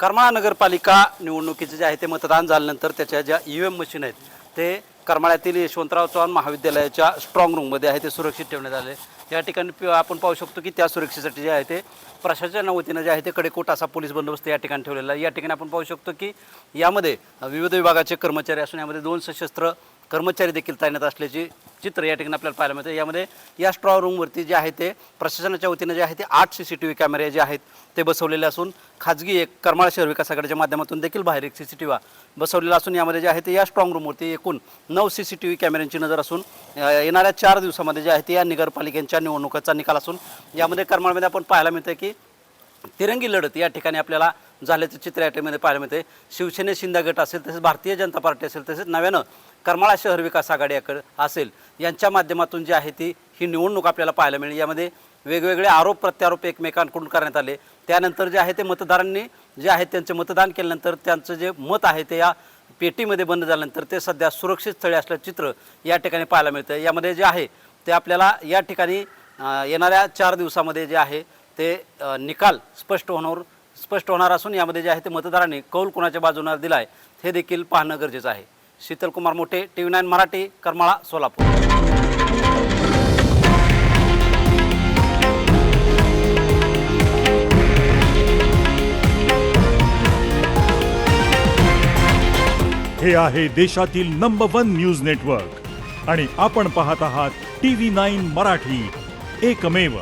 करमाळा नगरपालिका निवडणुकीचे जे आहे ते मतदान झाल्यानंतर त्याच्या ज्या EVM मशीन आहेत ते करमाळ्यातील यशवंतराव चव्हाण महाविद्यालयाच्या स्ट्रॉंग रूममध्ये आहे ते सुरक्षित ठेवण्यात आले। या ठिकाणी आपण पाहू शकतो की त्या सुरक्षेसाठी जे आहे ते प्रशासनाच्या वतीने जे आहे ते कडेकोट असा पोलीस बंदोबस्त या ठिकाणी ठेवलेला आहे। या ठिकाणी आपण पाहू शकतो की यामध्ये विविध विभागाचे कर्मचारी असून यामध्ये 2 सशस्त्र कर्मचारी देखील तैनात असल्याचे चित्र या ठिकाणी आपल्याला पाहायला मिळते। यामध्ये या स्ट्रॉंग रूमवरती जे आहे ते प्रशासनाच्या वतीने जे आहे ते 8 CCTV कॅमेरे जे आहेत ते बसवलेले असून खाजगी एक करमाळा शहर विकास आघाडीच्या माध्यमातून देखील बाहेर एक CCTV बसवलेला असून यामध्ये जे आहे ते या स्ट्रॉंग रूमवरती एकूण 9 CCTV कॅमेऱ्यांची नजर असून येणाऱ्या 4 दिवसामध्ये जे आहे ते या नगरपालिकेच्या निवडणुकीचा निकाल असून यामध्ये करमाळामध्ये आपण पाहायला मिळते की तिरंगी लढत या ठिकाणी आपल्याला झाल्याचं चित्र या ठिकाणी पाहायला मिळते। शिवसेना शिंदे गट असेल तसेच भारतीय जनता पार्टी असेल तसेच नव्यानं करमाळा शहर विकास आघाडीकडे असेल यांच्या माध्यमातून जी आहे ती ही निवडणूक आपल्याला पाहायला मिळेल। यामध्ये वेगवेगळे आरोप प्रत्यारोप एकमेकांकडून करण्यात आले। त्यानंतर जे आहे ते मतदारांनी जे आहे त्यांचे मतदान केल्यानंतर त्यांचं जे मत आहे ते या पेटीमध्ये बंद झाल्यानंतर ते सध्या सुरक्षित स्थळी असल्याचं चित्र या ठिकाणी पाहायला मिळतं। यामध्ये जे आहे ते आपल्याला या ठिकाणी येणाऱ्या 4 दिवसामध्ये जे आहे ते निकाल स्पष्ट होणार असून यामध्ये जे आहे ते मतदारांनी कौल कोणाच्या बाजूने दिला आहे हे देखील पाहणं गरजेचं आहे। शीतल कुमार मोठे, TV9 मराठी, करमाळा, सोलापूर। हे आहे देशातील नंबर 1 न्यूज नेटवर्क आणि आपण पाहत आहात TV9 मराठी, एकमेव।